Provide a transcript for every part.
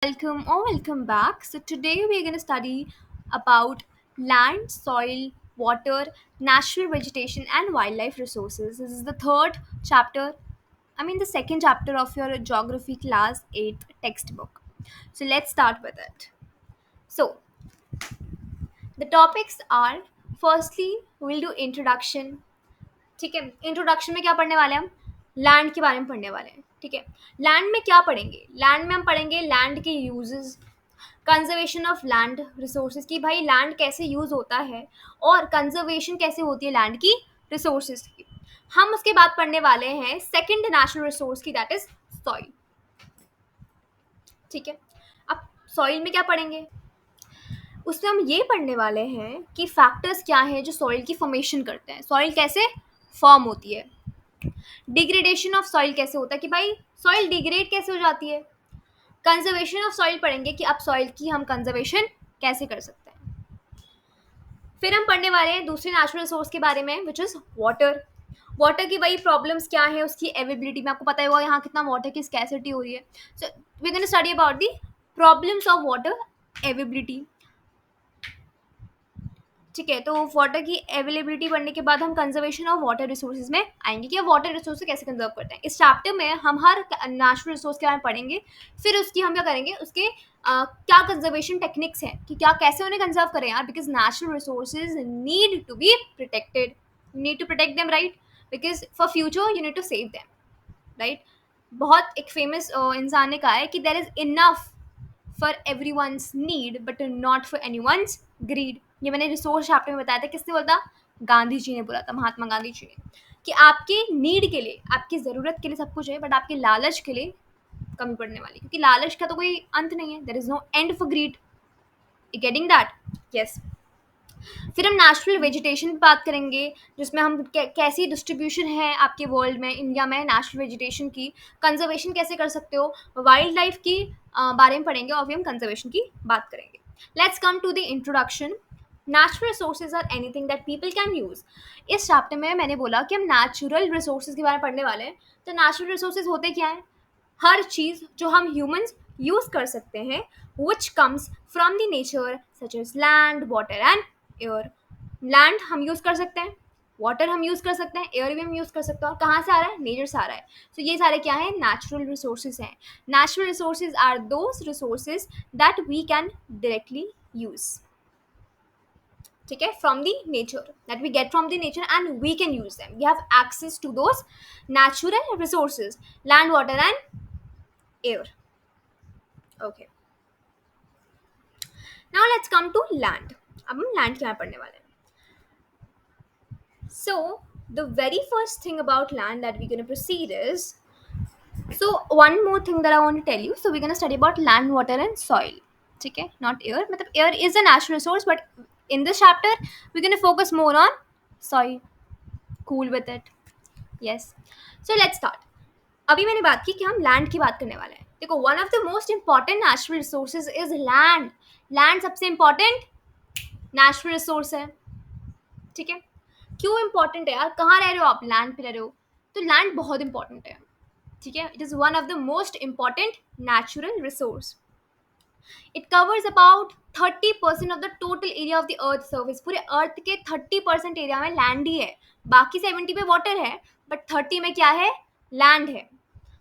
Welcome or welcome back. So today we're going to study about land, soil, water, natural vegetation and wildlife resources. This is the third chapter, the second chapter of your geography class 8th textbook. So let's start with it. So the topics are, firstly we'll do introduction. ठीक है, introduction में क्या पढ़ने वाले हैं हम? Land के बारे में पढ़ने वाले हैं. ठीक है, लैंड में क्या पढ़ेंगे? लैंड में हम पढ़ेंगे लैंड के uses, conservation of land resources की भाई लैंड कैसे यूज होता है और कंजर्वेशन कैसे होती है लैंड की रिसोर्सेज की. हम उसके बाद पढ़ने वाले हैं सेकंड नेचुरल रिसोर्स की, दैट इज सॉइल. ठीक है, अब सॉइल में क्या पढ़ेंगे? उसमें हम ये पढ़ने वाले हैं कि फैक्टर्स क्या हैं जो सॉइल की फॉर्मेशन करते हैं, सॉइल कैसे फॉर्म होती है, डिग्रेडेशन ऑफ सॉइल कैसे होता है कि भाई सॉइल डिग्रेड कैसे हो जाती है, कंजर्वेशन ऑफ सॉइल पढ़ेंगे कि अब सॉइल की हम कंजर्वेशन कैसे कर सकते हैं. फिर हम पढ़ने वाले हैं दूसरे नेचुरल रिसोर्स के बारे में विच इज वाटर. वाटर की वही प्रॉब्लम्स क्या है, उसकी अवेबिलिटी में आपको पता होगा यहाँ कितना वाटर की स्कैसिटी हो रही है. So we can study about the problems of water availability. ठीक है, तो वाटर की अवेलेबिलिटी बढ़ने के बाद हम कंजर्वेशन ऑफ वाटर रिसोर्सेज में आएंगे कि वाटर रिसोर्स कैसे कंजर्व करते हैं. इस चैप्टर में हम हर नेचुरल रिसोर्स के बारे में पढ़ेंगे. फिर उसकी हम क्या करेंगे, उसके क्या कंजर्वेशन टेक्निक्स हैं कि क्या कैसे उन्हें कंजर्व करें यार, because natural resources need to be protected, you need to protect them, right, because for future you need to save them, right. बहुत एक फेमस इंसान ने कहा है कि there is enough for every one's need but not for any one's greed. ये मैंने resource chapter में बताया था. किसने बोला था? गांधी जी ने बोला था, महात्मा गांधी जी ने, कि आपके नीड के लिए, आपकी ज़रूरत के लिए सब कुछ है बट आपके लालच के लिए कमी पड़ने वाली, क्योंकि लालच का तो कोई अंत नहीं है. There is no end for greed. You getting that? Yes. फिर हम नेचुरल वेजिटेशन पे बात करेंगे, जिसमें हम कैसी डिस्ट्रीब्यूशन है आपके वर्ल्ड में, इंडिया में नेचुरल वेजिटेशन की, कंजर्वेशन कैसे कर सकते हो, वाइल्ड लाइफ की बारे में पढ़ेंगे और फिर हम कंजर्वेशन की बात करेंगे. Let's come to the introduction. Natural resources are anything that people can use. इस चैप्टर में मैंने बोला कि हम नेचुरल रिसोर्सेज के बारे में पढ़ने वाले हैं. तो नेचुरल रिसोर्सेज होते क्या हैं? हर चीज़ जो हम ह्यूमंस यूज़ कर सकते हैं which comes from the nature, such as land, water and air. Land हम यूज़ कर सकते हैं, वाटर हम यूज़ कर सकते हैं, एयर भी हम यूज़ कर सकते हैं. और कहाँ से आ रहा है? नेचर से आ रहा है. सो ये सारे क्या है? नेचुरल रिसोर्सेज हैं. Natural resources are those resources that we can directly use. ठीक है, from the nature, that we get from the nature and we can use them. We have access to those natural resources, land, water and air. Okay, now let's come to land. अब हम land क्या पढ़ने वाले हैं. So, the very first thing about land that we're going to proceed is, so one more thing that I want to tell you. So, we're going to study about land, water, and soil. Okay, not air. Matlab, air is a natural resource, but in this chapter, we're going to focus more on soil. Cool with it? Yes. So, let's start. अभी मैंने बात की कि हम land की बात करने वाले हैं. देखो, one of the most important natural resources is land. Land सबसे इंपॉर्टेंट नेचुरल रिसोर्स है. ठीक है, क्यों इंपॉर्टेंट है यार? कहाँ रह रहे हो आप? लैंड पे रह रहे हो, तो लैंड बहुत इंपॉर्टेंट है. ठीक है, it is one of the most important natural resource. It covers about 30% of the total area of the earth surface. पूरे अर्थ के 30% एरिया में लैंड ही है. बाकी 70 पे वाटर है, बट 30 में क्या है? लैंड है.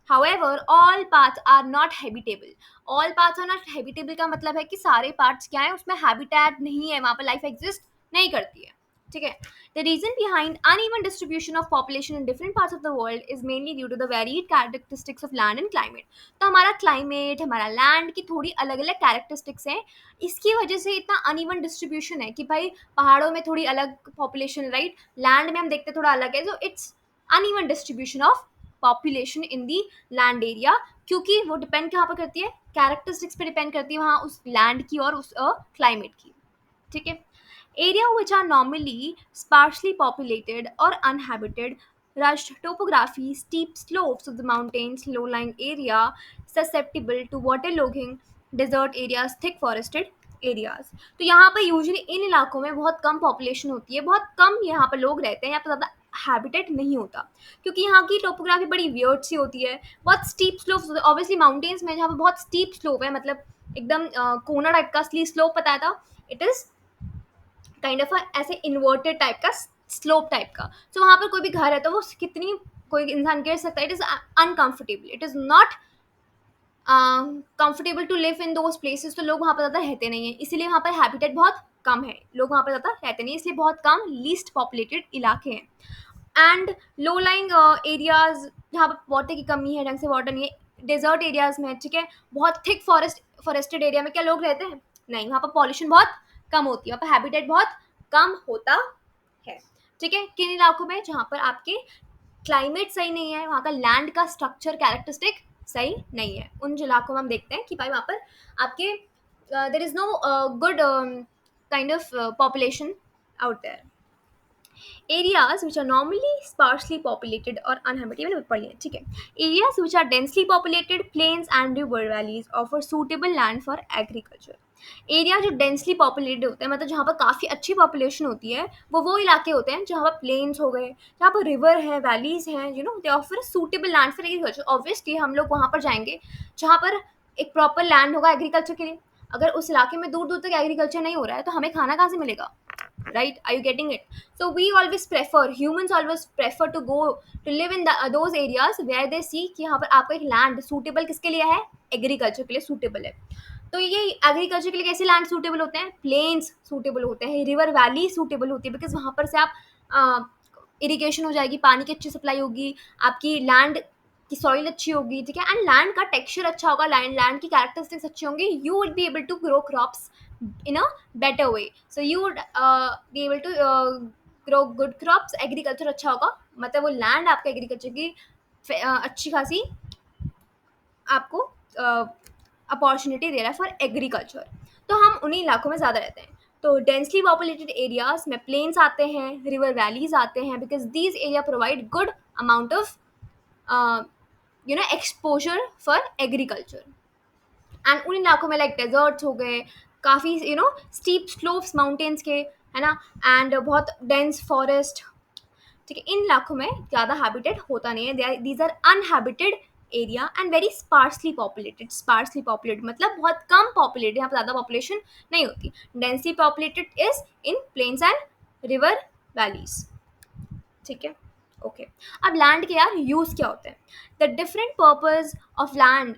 However, all parts are not habitable. All parts are not habitable का मतलब है कि सारे parts क्या है, उसमें habitat नहीं है, वहाँ पर life exist नहीं करती है. ठीक है, the reason behind uneven distribution of population in different parts of the world is mainly due to the varied characteristics of land and climate. तो हमारा climate, हमारा land की थोड़ी अलग अलग characteristics हैं. इसकी वजह से इतना uneven distribution है कि भाई पहाड़ों में थोड़ी अलग population, right? land में हम देखते थोड़ा अलग है. So it's uneven distribution of population in the land area, क्योंकि वो डिपेंड कहाँ पर करती है? कैरेक्टरिस्टिक्स पे डिपेंड करती है, वहाँ उस लैंड की और उस क्लाइमेट की. ठीक है, area which are normally sparsely populated और uninhabited, rushed topography, steep slopes of the mountains, low-lying area, susceptible to waterlogging, desert areas, thick forested areas. तो यहाँ पर यूजुअली इन इलाकों में बहुत कम पॉपुलेशन होती है, बहुत कम यहाँ पर लोग रहते हैं, यहाँ पर ज़्यादा हैबिटेट नहीं होता, क्योंकि यहाँ की टोपोग्राफी बड़ी वियर्ड सी होती है, बहुत स्टीप स्लोप्स होते हैं। ऑब्वियसली माउंटेन्स में जहाँ पे बहुत स्टीप स्लोप है, मतलब एकदम कोना टाइप का स्लोप बताया था, इट इज़ काइंड ऑफ ऐसे इन्वर्टेड टाइप का स्लोप टाइप का। सो वहाँ पर कोई भी घर है तो वो कितनी कोई इंसान गिर सकता है, it is uncomfortable, it is not comfortable to live in those places. तो लोग वहाँ पर ज़्यादा रहते नहीं हैं, इसीलिए वहाँ पर हैबिटेट बहुत कम है, लोग वहाँ पर ज़्यादा रहते नहीं, इसलिए बहुत कम लीस्ट पॉपुलेटेड इलाके हैं। एंड लो लाइंग एरियाज जहाँ पर वाटर की कमी है, ढंग से वाटर नहीं है, डेजर्ट एरियाज में, ठीक है, बहुत थिक फॉरेस्टेड एरिया में क्या लोग रहते हैं? नहीं, वहाँ पर पॉल्यूशन बहुत कम होती है, वहाँ पर हैबिटेट बहुत कम होता है, ठीक है। किन इलाकों में? जहाँ पर आपके क्लाइमेट सही नहीं है, वहाँ का लैंड का स्ट्रक्चर कैरेक्टरिस्टिक सही नहीं है, उन इलाकों में हम देखते हैं कि भाई वहाँ पर आपके there is no good kind of population out there. Areas which are normally sparsely populated or uninhabited, मैंने पढ़ लिया, ठीक है। Areas which are densely populated, plains and river valleys offer suitable land for agriculture. Area जो densely populated होते हैं, मतलब जहाँ पर काफ़ी अच्छी पॉपुलेशन होती है, वो इलाके होते हैं जहाँ पर प्लेन्स हो गए, जहाँ पर रिवर है, वैलीज हैं, you know, they offer suitable land for agriculture. Obviously हम लोग वहाँ पर जाएंगे जहाँ पर एक प्रॉपर लैंड होगा एग्रीकल्चर के लिए। अगर उस इलाके में दूर दूर तक एग्रीकल्चर नहीं हो रहा है तो हमें खाना कहाँ से मिलेगा, right? Are you getting it? So humans always prefer to go to live in those areas where they see कि यहाँ पर आपका एक लैंड सूटेबल किसके लिए है? एग्रीकल्चर के लिए सूटेबल है। तो ये एग्रीकल्चर के लिए कैसे लैंड सूटेबल होते हैं? प्लेन्स सूटेबल होते हैं, रिवर वैली सूटेबल होती है, बिकॉज वहाँ पर से आप इरिगेशन हो जाएगी, पानी की अच्छी सप्लाई होगी, आपकी लैंड की सॉइल अच्छी होगी, ठीक है, एंड लैंड का टेक्सचर अच्छा होगा, लैंड की कैरेक्टरिस्टिक्स अच्छी होंगी, you will be able to grow crops in a better way. So you would be able to grow good crops. Agriculture अच्छा होगा, मतलब वो लैंड आपका एग्रीकल्चर की अच्छी खासी आपको अपॉर्चुनिटी दे रहा है फॉर एग्रीकल्चर। तो हम उन्हीं इलाकों में ज़्यादा रहते हैं। तो डेंसली पॉपुलेटेड एरियाज में प्लेन्स आते हैं, रिवर वैलीज आते हैं, because these area provide good amount of exposure for agriculture. And उन इलाकों में लाइक डेजर्ट्स हो गए, काफ़ी स्टीप स्लोप्स माउंटेन्स के, है ना, एंड बहुत डेंस फॉरेस्ट, ठीक है, इन इलाकों में ज़्यादा हैबिटेट होता नहीं है, these are uninhabited area and very sparsely populated मतलब बहुत कम पॉपुलेटेड, यहाँ पर ज़्यादा पॉपुलेशन नहीं होती। Densely populated is in plains and river valleys, ठीक है, ओके। अब लैंड के यार यूज़ क्या होते हैं? The different purpose of land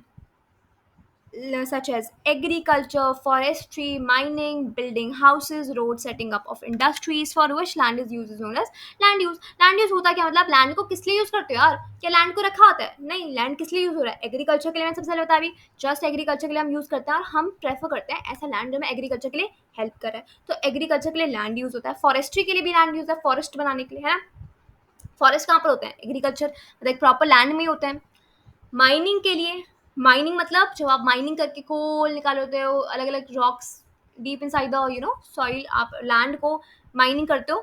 such as agriculture, forestry, mining, building houses, road, setting up of industries for which land is used is known as land use. Land use होता क्या? मतलब land को किस लिए use करते हो यार? क्या लैंड को रखा होता है? नहीं, लैंड किस लिए यूज़ हो रहा है? एग्रीकल्चर के लिए। मैंने सबसे पहले बताया भी, जस्ट एग्रीकल्चर के लिए हम यूज़ करते हैं और हम प्रेफर करते हैं ऐसा लैंड जो हमें एग्रीकल्चर के लिए हेल्प कर रहा है। तो एग्रीकल्चर के लिए लैंड यूज़ होता है, फॉरेस्ट्री के लिए भी लैंड यूज़ है, फॉरेस्ट बनाने के लिए, है ना। फॉरेस्ट कहाँ पर होते हैं? एग्रीकल्चर मतलब प्रॉपर लैंड में ही होते हैं। माइनिंग के लिए, माइनिंग मतलब जब आप माइनिंग करके कोल निकालते हो, अलग अलग rocks deep inside the soil, आप लैंड को माइनिंग करते हो,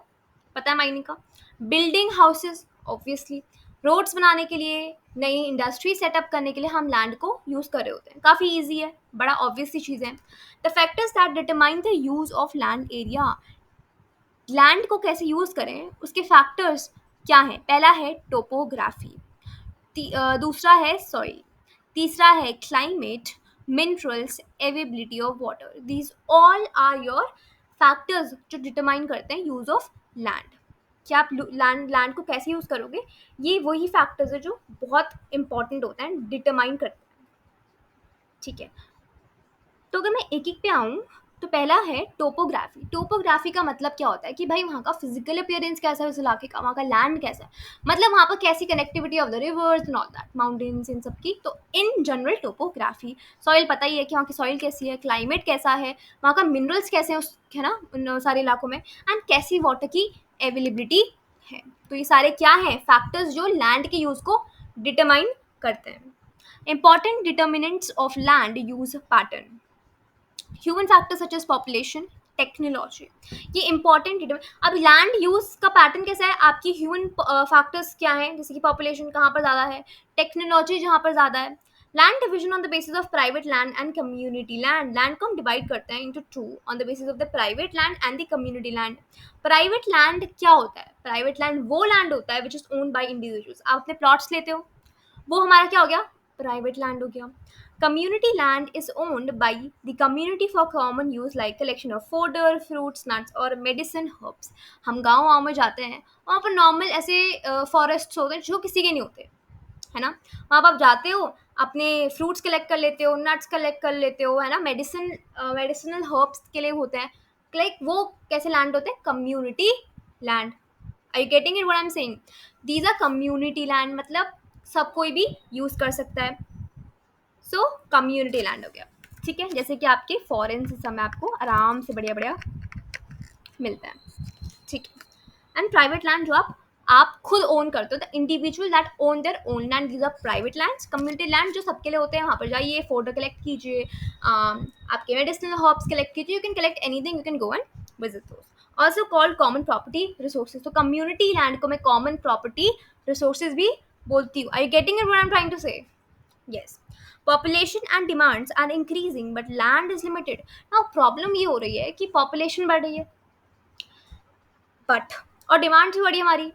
पता है माइनिंग का। बिल्डिंग हाउसेस, ऑब्वियसली रोड्स बनाने के लिए, नई इंडस्ट्री सेटअप करने के लिए हम लैंड को यूज़ कर रहे होते हैं। काफ़ी ईजी है, बड़ा ऑब्वियस सी चीज़ है। The factors that determine the use of land area, land को कैसे यूज़ करें उसके फैक्टर्स क्या हैं? पहला है टोपोग्राफी, दूसरा है सॉइल, तीसरा है climate, minerals, availability of water. These all are your factors जो डिटरमाइन करते हैं यूज़ ऑफ लैंड। कि आप लैंड को कैसे यूज़ करोगे, ये वही फैक्टर्स है जो बहुत इंपॉर्टेंट होता है, डिटरमाइन करते हैं, ठीक है। तो अगर मैं एक एक पे आऊँ तो पहला है टोपोग्राफी। टोपोग्राफी का मतलब क्या होता है कि भाई वहाँ का फिजिकल अपीयरेंस कैसा है उस इलाके का, वहाँ का लैंड कैसा है, मतलब वहाँ पर कैसी connectivity of the rivers and all that, mountains, इन सब की। तो इन जनरल टोपोग्राफी, सॉइल पता ही है कि वहाँ की सॉइल कैसी है, क्लाइमेट कैसा है, वहाँ का मिनरल्स कैसे हैं है ना उन सारे इलाकों में, एंड कैसी वाटर की अवेलेबिलिटी है। तो ये सारे क्या हैं? फैक्टर्स जो लैंड के यूज़ को डिटरमाइन करते हैं। Important determinants of land use pattern, human factors such as population, technology, ये इंपॉर्टेंट। अब लैंड यूज का पैटर्न कैसा है? आपकी ह्यूमन फैक्टर्स क्या हैं, जैसे कि पॉपुलेशन कहाँ पर ज़्यादा है, टेक्नोलॉजी जहाँ पर ज़्यादा है, land division on the basis of private land and community land, land को हम डिवाइड करते हैं into two on the basis of the private land and the community land. Private land क्या होता है? प्राइवेट लैंड वो लैंड होता है which is owned by individuals. आप अपने प्लॉट्स लेते हो, वो हमारा क्या हो गया? प्राइवेट लैंड हो गया। Community land is owned by the community for common use like collection of fodder, fruits, nuts और मेडिसिन हर्ब्स। हम गाँव में जाते हैं, वहाँ पर नॉर्मल ऐसे फॉरेस्ट होते हैं जो किसी के नहीं होते, है ना? वहाँ पर आप जाते हो, अपने फ्रूट्स कलेक्ट कर लेते हो, नट्स कलेक्ट कर लेते हो, है ना? मेडिसिनल हर्ब्स के लिए होते हैं। लाइक वो कैसे लैंड होते हैं? Community land. Are you getting it what I am saying? These are community land, मतलब सब कोई भी यूज कर सकता है। सो कम्युनिटी लैंड हो गया, ठीक है? जैसे कि आपके फॉरेन से समय आपको आराम से बढ़िया बढ़िया मिलता है, ठीक है? एंड प्राइवेट लैंड जो आप खुद ओन करते हो, the individual that own their own land, these are private lands. Community land जो सबके लिए होते हैं, वहाँ पर जाइए, फोटो कलेक्ट कीजिए, आपके मेडिसिनल हर्ब्स कलेक्ट कीजिए, you can collect anything, you can go and visit those. Also called common property resources. तो कम्युनिटी लैंड को मैं कॉमन प्रॉपर्टी रिसोर्सेज भी बोलती हूँ। Are you getting it what I am trying to say? Yes. Population and demands are increasing but land is limited. Now problem ये हो रही है कि पॉपुलेशन बढ़ रही है बट, और डिमांड भी बढ़ी हमारी।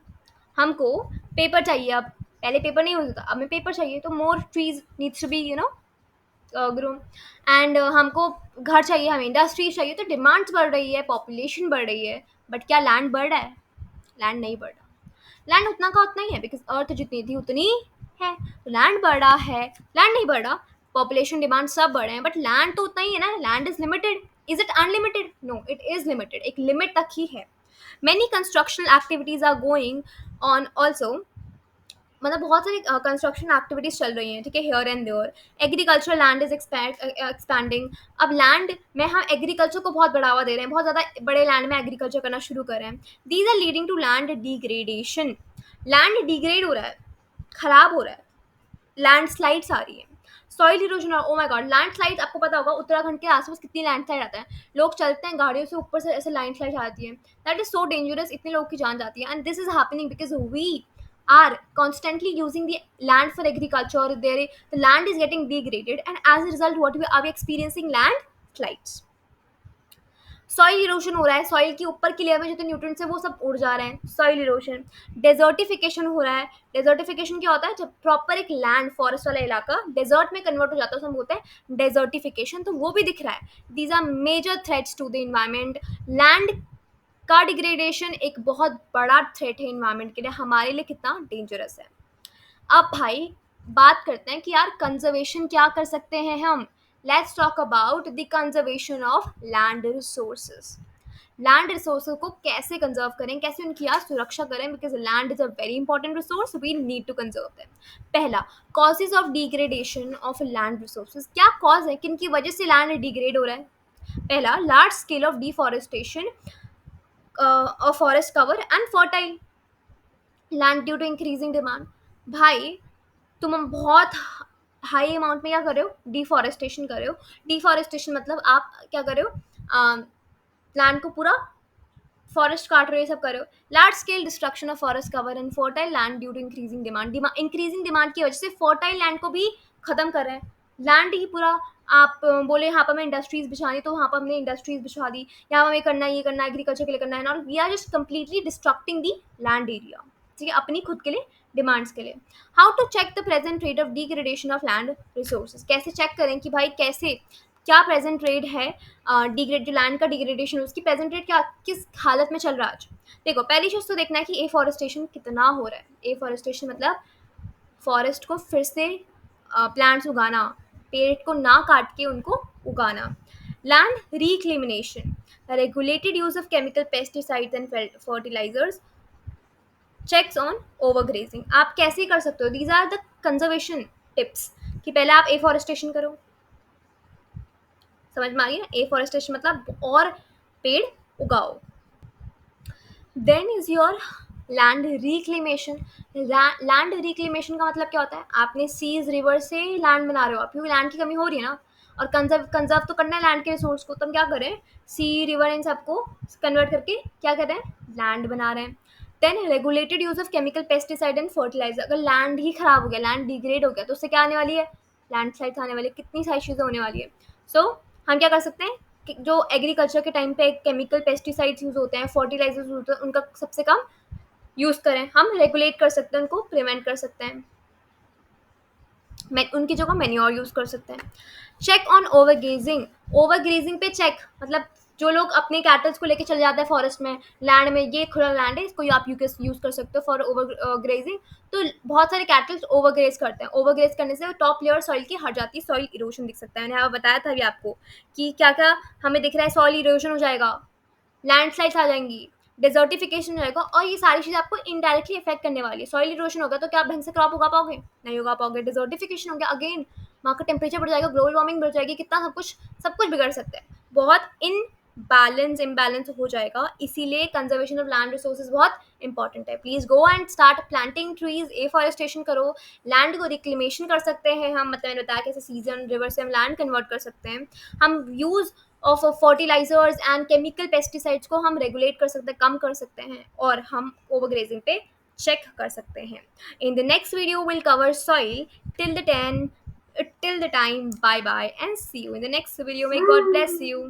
हमको पेपर चाहिए, अब पहले पेपर नहीं होता था, अब हमें पेपर चाहिए, तो more trees needs to be grow. And हमको घर चाहिए, हमें इंडस्ट्रीज चाहिए, तो डिमांड्स बढ़ रही है, पॉपुलेशन बढ़ रही है, बट क्या लैंड बढ़ रहा है? लैंड नहीं बढ़ रहा। लैंड उतना का उतना ही है, बिकॉज अर्थ जितनी थी उतनी है। तो लैंड बढ़ा है, लैंड नहीं बढ़ा। पॉपुलेशन, डिमांड सब बढ़े हैं, बट लैंड तो उतना ही है ना। Land is limited. Is it unlimited? No, it is limited, एक लिमिट तक ही है। Many constructional activities are going on also, मतलब बहुत सारी कंस्ट्रक्शन एक्टिविटीज चल रही हैं, ठीक है, here and there. Agriculture land is expanding. अब लैंड में हम एग्रीकल्चर को बहुत बढ़ावा दे रहे हैं, बहुत ज़्यादा बड़े लैंड में एग्रीकल्चर करना शुरू कर रहे हैं। These are leading to land degradation. Land degrade हो रहा है, खराब हो रहा है, लैंडस्लाइड्स आ रही है, soil erosion. Oh my God, landslides आपको पता होगा उत्तराखंड के आसपास कितनी लैंडस्लाइड आता है। लोग चलते हैं गाड़ियों से, ऊपर से ऐसे लैंडस्लाइड आती है। दैट इज सो डेंजरस, इतने लोग की जान जाती है। And this is happening because we are constantly using the land for agriculture. The land is getting degraded, and as a result what we are experiencing? Landslides। Soil erosion हो रहा है, soil के ऊपर की लेयर में जितने nutrients हैं वो सब उड़ जा रहे हैं, सॉइल इरोशन। डेजर्टिफिकेशन हो रहा है। डेजर्टिफिकेशन क्या होता है? जब प्रॉपर एक लैंड, फॉरेस्ट वाला इलाका डेजर्ट में कन्वर्ट हो जाता है, उसमें होता है डेजर्टिफिकेशन, तो वो भी दिख रहा है। These are major threats to the environment. Land का डिग्रेडेशन एक बहुत बड़ा थ्रेट है इन्वायरमेंट के लिए, हमारे लिए कितना डेंजरस है। अब भाई बात करते हैं कि यार कंजर्वेशन क्या कर सकते हैं हम। Let's talk about the conservation of land resources. Land resources को कैसे कंजर्व करें, कैसे उनकी यार सुरक्षा करें, because land is a very important resource, we need to conserve them. पहला, causes of degradation of land resources. क्या कॉज है, किन की वजह से लैंड डिग्रेड हो रहा है? पहला, large scale of deforestation of forest cover and fertile land due to increasing demand. भाई तुम बहुत हाई अमाउंट में क्या कर रहे हो? डिफॉरेस्टेशन कर रहे हो। डिफॉरेस्टेशन मतलब आप क्या कर रहे हो? लैंड को पूरा फॉरेस्ट काट रहे हो, ये सब कर रहे हो। Large scale destruction of forest cover and fertile land due to increasing demand. Increasing demand की वजह से फर्टाइल लैंड को भी खत्म कर रहे हैं। लैंड ही पूरा, आप बोले यहाँ पर हमें इंडस्ट्रीज बिछानी, तो वहाँ पर हमने इंडस्ट्रीज बिछा दी। यहाँ हमें करना है, ये करना है, एग्रीकल्चर के लिए करना है, और we are just completely destructing the land area, ठीक है, अपनी खुद के लिए, डिमांड्स के लिए। How to check the present rate of degradation of land resources. कैसे चेक करें कि भाई कैसे, क्या प्रेजेंट रेट है डिग्रेड, जो लैंड का डिग्रेडेशन, उसकी प्रेजेंट रेट क्या, किस हालत में चल रहा है आज। देखो, पहली चीज़ तो देखना है कि एफॉरेस्टेशन कितना हो रहा है। एफॉरेस्टेशन मतलब फॉरेस्ट को फिर से प्लांट्स उगाना, पेड़ को ना काट के उनको उगाना। Land reclamation, regulated use of chemical pesticides and fertilizers, checks on overgrazing. आप कैसे कर सकते हो? These are the conservation tips, कि पहले आप एफॉरेस्टेशन करो। समझ में आ रही है ना? एफॉरेस्टेशन मतलब और पेड़ उगाओ। Then is your land reclamation. Land reclamation का मतलब क्या होता है? आपने सीज, रिवर से लैंड बना रहे हो आप, क्योंकि लैंड की कमी हो रही है ना, और कंजर्व तो करना है लैंड के रिसोर्स को, तो हम क्या करें? सी, रिवर, इन सबको कन्वर्ट करके क्या कर रहे हैं? लैंड बना रहे हैं। Then regulated use of chemical pesticide and fertilizer. अगर लैंड ही खराब हो गया, लैंड डिग्रेड हो गया, तो उससे क्या आने वाली है? लैंडस्लाइड्स आने वाले, कितनी सारी चीज़ें होने वाली है। सो हम क्या कर सकते हैं कि जो एग्रीकल्चर के टाइम पे केमिकल पेस्टिसाइड्स यूज़ होते हैं, फर्टिलाइजर्स यूज़ होते हैं, उनका सबसे कम यूज़ करें। हम रेगुलेट कर सकते हैं, उनको प्रिवेंट कर सकते हैं। उनकी जगह मैन्योर यूज़ कर सकते हैं। चेक ऑन ओवरग्रेजिंग, ओवरग्रेजिंग पे चेक, मतलब जो लोग अपने कैटल्स को लेके चले जाते हैं फॉरेस्ट में, लैंड में, ये खुला लैंड है, इसको आप यूज़ कर सकते हो फॉर ओवर ग्रेजिंग। तो बहुत सारे कैटल्स ओवरग्रेज करते हैं। ओवरग्रेज करने से टॉप लेयर सॉइल की हट जाती है, सॉइल इरोशन दिख सकता है। मैंने बताया था अभी आपको कि क्या क्या हमें दिख रहा है, सॉइल इरोशन हो जाएगा, लैंडस्लाइड्स आ जाएंगी, डेजर्टिफिकेशन हो जाएगा, और ये सारी चीज़ें आपको इनडायरेक्टली इफेक्ट करने वाली है। सॉइल इरोशन होगा तो क्या आप ढंग से क्रॉप उगा पाओगे? नहीं उगा पाओगे। डेजर्टिफिकेशन हो गया, अगेन वहाँ का टेम्परेचर बढ़ जाएगा, ग्लोबल वार्मिंग बढ़ जाएगी, कितना सब कुछ बिगड़ सकता है, बहुत इम्बैलेंस हो जाएगा। इसीलिए कंजर्वेशन ऑफ लैंड रिसोर्सेज बहुत इंपॉर्टेंट है। Please go and start planting trees, afforestation करो, लैंड को रिक्लेमेशन कर सकते हैं हम, मतलब मैंने बताया कैसे सीजन रिवर से हम लैंड कन्वर्ट कर सकते हैं। हम use of fertilizers and chemical pesticides को हम रेगुलेट कर सकते हैं, कम कर सकते हैं, और हम ओवरग्रेजिंग पे चेक कर सकते हैं। In the next video will cover soil. till the 10 till the time, bye bye and see you in the next video. May God bless you.